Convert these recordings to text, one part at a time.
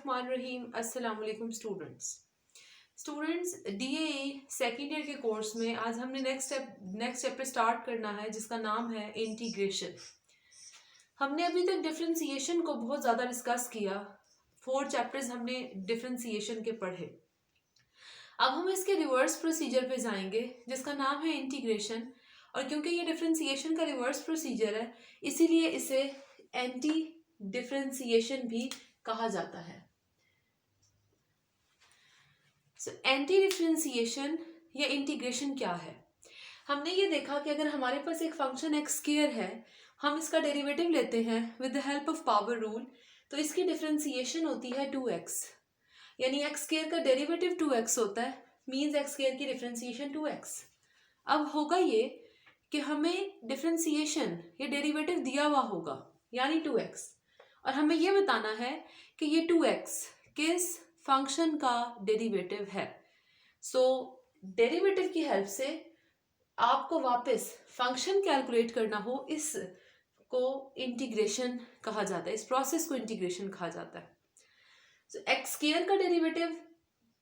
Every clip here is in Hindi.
बिस्मिल्लाहिर्रहमानिर्रहीम। अस्सलाम वालेकुम स्टूडेंट्स डीएई सेकेंड ईयर के कोर्स में आज हमने नेक्स्ट चैप्टर स्टार्ट करना है जिसका नाम है इंटीग्रेशन। हमने अभी तक डिफरेंशिएशन को बहुत ज़्यादा डिस्कस किया। 4 चैप्टर्स हमने डिफरेंशिएशन के पढ़े। अब हम इसके रिवर्स प्रोसीजर पे जाएंगे जिसका नाम है इंटीग्रेशन। और क्योंकि ये डिफरेंशिएशन का रिवर्स प्रोसीजर है इसीलिए इसे एंटी डिफरेंशिएशन भी कहा जाता है। एंटी डिफरेंशिएशन या इंटीग्रेशन क्या है? हमने ये देखा कि अगर हमारे पास एक फंक्शन एक्स स्क्वायर है, हम इसका डेरिवेटिव लेते हैं with the help of power rule, तो इसकी डिफरेंशिएशन होती है 2x। यानी एक्स स्क्वायर का डेरिवेटिव 2x होता है, मींस एक्स स्क्वायर की डिफरेंशिएशन 2x। अब होगा ये कि हमें डिफरेंशिएशन या डेरिवेटिव दिया हुआ होगा यानी 2x, और हमें ये बताना है कि ये 2x किस फंक्शन का डेरिवेटिव है। सो डेरिवेटिव की हेल्प से आपको वापस फंक्शन कैलकुलेट करना हो, इस को इंटीग्रेशन कहा जाता है, इस प्रोसेस को इंटीग्रेशन कहा जाता है। सो एक्स स्क्वायर का डेरिवेटिव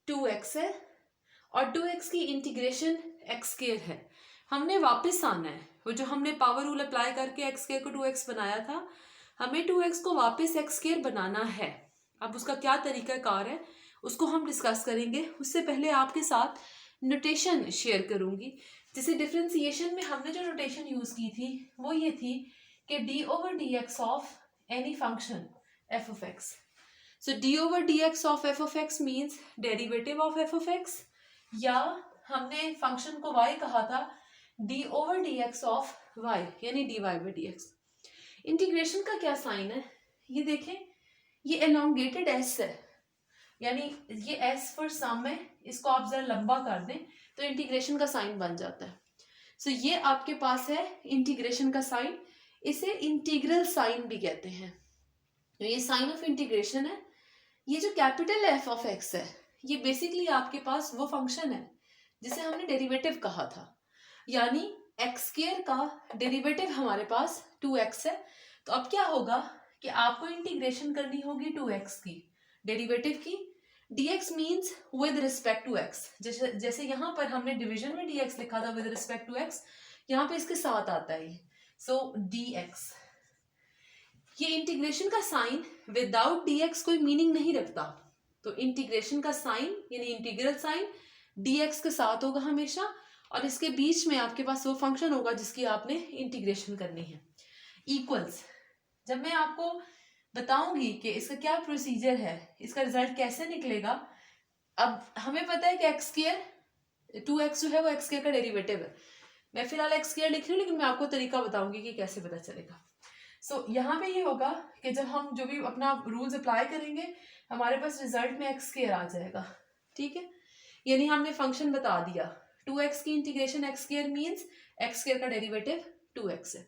2x है और 2x की इंटीग्रेशन एक्स स्क्वायर है। हमने वापस आना है, वो जो हमने पावर रूल अप्लाई करके एक्स स्क्वायर को 2x बनाया था, हमें 2x को वापस एक्स स्क्वायर बनाना है। अब उसका क्या तरीकाकार है उसको हम डिस्कस करेंगे। उससे पहले आपके साथ नोटेशन शेयर करूंगी। जैसे डिफरेंशिएशन में हमने जो नोटेशन यूज की थी वो ये थी कि d/dx of any function f of x। So d/dx of f of x means derivative of f of x, या हमने फंक्शन को y कहा था d/dx ऑफ y यानी dy/dx। इंटीग्रेशन का क्या साइन है ये देखें, ये एलोंगेटेड s है, यानी ये s फॉर सम है, इसको आप जरा लंबा कर दें तो इंटीग्रेशन का साइन बन जाता है। सो ये आपके पास है इंटीग्रेशन का साइन, इसे इंटीग्रल साइन भी कहते हैं। तो ये साइन ऑफ इंटीग्रेशन है। ये जो कैपिटल f ऑफ x है ये बेसिकली आपके पास वो फंक्शन है जिसे हमने डेरिवेटिव कहा था, यानी एक्स स्क्वायर का डेरिवेटिव हमारे पास 2x है। तो अब क्या होगा कि आपको इंटीग्रेशन करनी होगी 2x की डेरिवेटिव की। dx means with respect to x, जैसे यहाँ पर हमने डिवीजन में dx लिखा था विद रिस्पेक्ट टू x, यहाँ पे इसके साथ आता है। सो dx, ये इंटीग्रेशन का साइन विदाउट dx कोई मीनिंग नहीं रखता। तो इंटीग्रेशन का साइन यानी इंटीग्रल साइन dx के साथ होगा हमेशा, और इसके बीच में आपके पास वो फंक्शन होगा जिसकी आपने इंटीग्रेशन करनी है। इक्वल्स, जब मैं आपको बताऊंगी कि इसका क्या प्रोसीजर है, इसका रिजल्ट कैसे निकलेगा। अब हमें पता है कि एक्स स्क्वायर 2x जो है वो एक्स स्क्वायर का डेरिवेटिव है। मैं फिलहाल एक्स स्क्वायर लिख रही हूँ लेकिन मैं आपको तरीका बताऊंगी कि कैसे पता चलेगा। सो यहाँ पे ये होगा कि जब हम जो भी अपना रूल्स अप्लाई करेंगे हमारे पास रिजल्ट में एक्स स्क्वायर आ जाएगा। ठीक है, यानी हमने फंक्शन बता दिया 2x की integration x square means x square का डेरिवेटिव 2x है।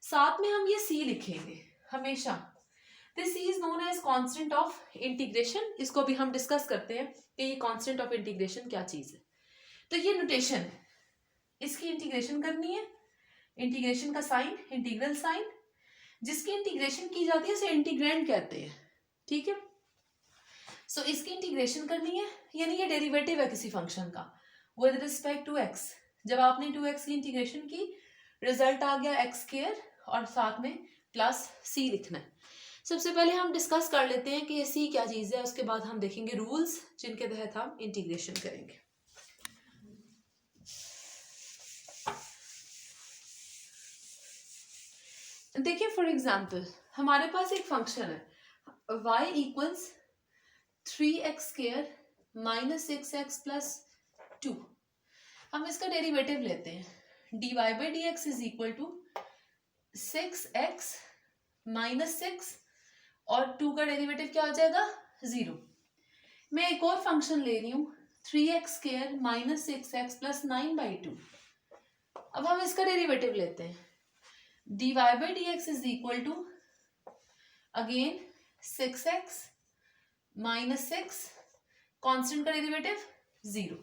साथ में हम ये c लिखेंगे हमेशा। This c is known as constant of integration. इसको भी हम डिस्कस करते हैं कि ये कांस्टेंट ऑफ इंटीग्रेशन क्या चीज है। तो ये नोटेशन है, इसकी इंटीग्रेशन करनी है। इंटीग्रेशन का साइन इंटीग्रल साइन, जिसकी इंटीग्रेशन की जाती है उसे इंटीग्रैंड कहते हैं। ठीक है, सो इसकी इंटीग्रेशन करनी है, यानी ये डेरिवेटिव है किसी फंक्शन का विद रिस्पेक्ट टू x। जब आपने 2x की इंटीग्रेशन की, रिजल्ट आ गया एक्स स्क्वायर और साथ में प्लस c लिखना है। सबसे पहले हम डिस्कस कर लेते हैं कि ये c क्या चीज है, उसके बाद हम देखेंगे रूल्स जिनके तहत हम इंटीग्रेशन करेंगे। देखिए फॉर एग्जांपल हमारे पास एक फंक्शन है y equals 3x square minus 6x plus 2। हम इसका डेरिवेटिव लेते हैं, dy/dx is equal to 6x minus 6 और 2 का डेरिवेटिव क्या हो जाएगा 0। मैं एक और फंक्शन ले रही हूँ 3x square minus 6x plus 9/2। अब हम इसका डेरिवेटिव लेते हैं, dy/dx is equal to again 6x minus 6, constant का डेरिवेटिव 0।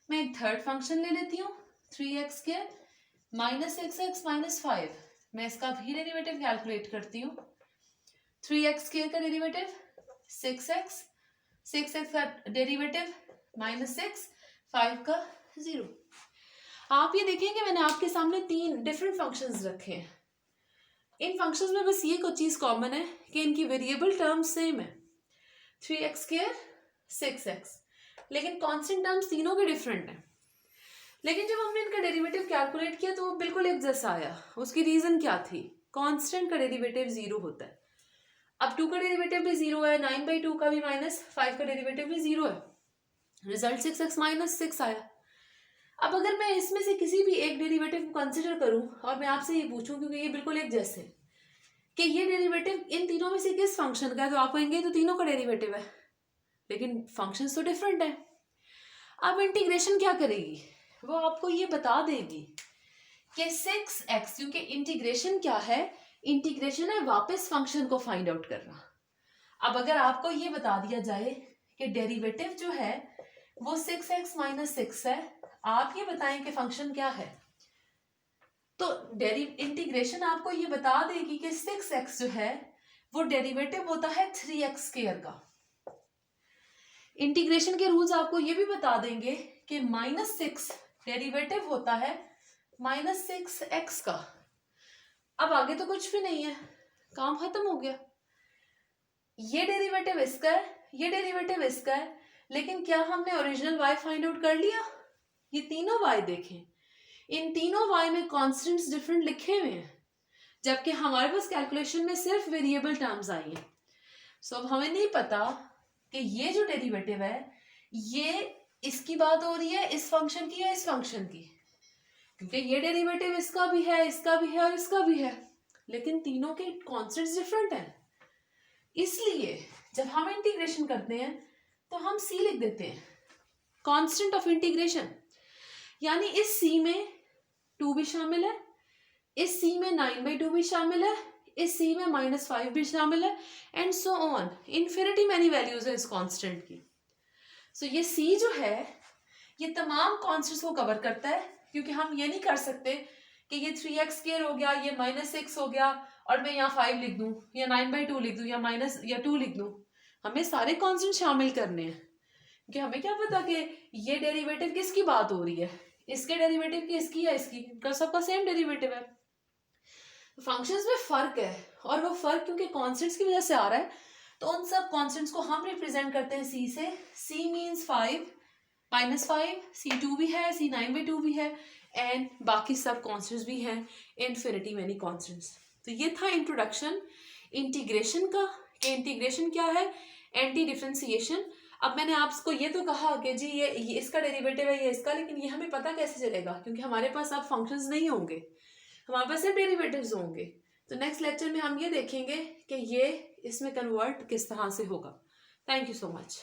मैं एक थर्ड फंक्शन ले लेती हूँ 3x square minus 6x minus 5। मैं इसका भी डेरिवेटिव कैलकुलेट करती हूँ। 3x स्क्वायर का डेरिवेटिव 6x, 6x का डेरिवेटिव -6, 5 का 0। आप ये देखेंगे मैंने आपके सामने 3 डिफरेंट फंक्शंस रखे हैं। इन फंक्शंस में बस ये कुछ चीज़ कॉमन है कि इनकी वेरिएबल टर्म्स सेम है, 3x², 6x, लेकिन कांस्टेंट टर्म्स तीनों के डिफरेंट हैं। लेकिन जब हमने इनका डेरिवेटिव कैलकुलेट किया तो वो बिल्कुल एक जैसा आया। उसकी रीज़न क्या थी? कांस्टेंट का डेरिवेटिव 0 होता है। अब 2 का डेरिवेटिव भी 0 है, 9/2 का भी -5 का डेरिवेटिव भी 0 है, रिजल्ट 6x -6 आया। अब अगर मैं इसमें से किसी भी एक डेरिवेटिव को कंसिडर करूं और मैं आपसे ये पूछूं, क्योंकि ये बिल्कुल एक जैसे कि ये डेरिवेटिव इन तीनों में से किस फंक्शन का है, तो आप कहेंगे तो तीनों का डेरिवेटिव है, लेकिन फंक्शंस तो डिफरेंट है। अब इंटीग्रेशन क्या करेगी? वो आपको ये बता देगी कि 6x, क्योंकि इंटीग्रेशन क्या है? इंटीग्रेशन है वापस फंक्शन को फाइंड आउट करना। अब अगर आपको ये बता दिया जाए कि डेरिवेटिव जो है वो 6x -6 है, आप ये बताएं कि फंक्शन क्या है, तो इंटीग्रेशन आपको ये बता देगी कि 6x जो है वो डेरिवेटिव होता है 3x² का। इंटीग्रेशन के रूल्स आपको ये भी बता देंगे कि -6 डेरिवेटिव होता है -6x का। अब आगे तो कुछ भी नहीं है, काम खत्म हो गया। ये डेरिवेटिव इसका है, ये डेरिवेटिव इसका है, लेकिन क्या हमने ओरिजिनल y फाइंड आउट कर लिया? ये तीनों y देखें, इन तीनों y में कॉन्स्टेंट्स डिफरेंट लिखे हुए हैं, जबकि हमारे पास कैलकुलेशन में सिर्फ वेरिएबल टर्म्स आई हैं। सो अब हमें नहीं पता कि ये जो डेरिवेटिव है ये इसकी बात हो रही है इस फंक्शन की या इस फंक्शन की, क्योंकि ये डेरिवेटिव इसका भी है, इसका भी है और इसका भी है, लेकिन तीनों के कॉन्स्टेंट्स डिफरेंट हैं। इसलिए जब हम इंटीग्रेशन करते हैं तो हम c लिख देते हैं, कांस्टेंट ऑफ इंटीग्रेशन, यानी इस c में 2 भी शामिल है, इस c में 9/2 भी शामिल है, इस c में -5 भी शामिल है, and so on, infinity many values है इस कांस्टेंट की। सो ये c जो है ये तमाम कॉन्स्टेंट्स को कवर करता है, क्योंकि हम ये नहीं कर सकते कि ये 3x² हो गया, ये -6 हो गया और मैं यहाँ 5 लिख दूँ या 9/2 लिख दूँ या 2 लिख दूँ। हमें सारे कॉन्स्टेंट शामिल करने हैं, क्योंकि हमें क्या पता कि ये डेरिवेटिव किसकी बात हो रही है, इसके डेरिवेटिव की, इसकी या इसकी, इनका सबका सेम डेरिवेटिव है। फंक्शंस में फर्क है, और वो फर्क क्योंकि कॉन्स्टेंट्स की वजह से आ रहा है, तो उन सब कॉन्स्टेंट्स को हम रिप्रेजेंट करते हैं c से। c मीन्स 5, -5, c2 भी है, c 9/2 भी है, एंड बाकी सब कॉन्स्टेंट्स भी हैं, इन्फिनिटी मैनी कॉन्स्टेंट्स। तो ये था इंट्रोडक्शन इंटीग्रेशन का, कि इंटीग्रेशन क्या है, एंटी डिफरेंशिएशन। अब मैंने आपको ये तो कहा कि जी ये इसका डेरिवेटिव है, ये इसका, लेकिन ये हमें पता कैसे चलेगा, क्योंकि हमारे पास अब फंक्शंस नहीं होंगे, हमारे पास सिर्फ डेरिवेटिव्स होंगे। तो नेक्स्ट लेक्चर में हम ये देखेंगे कि ये इसमें कन्वर्ट किस तरह से होगा। Thank you so much.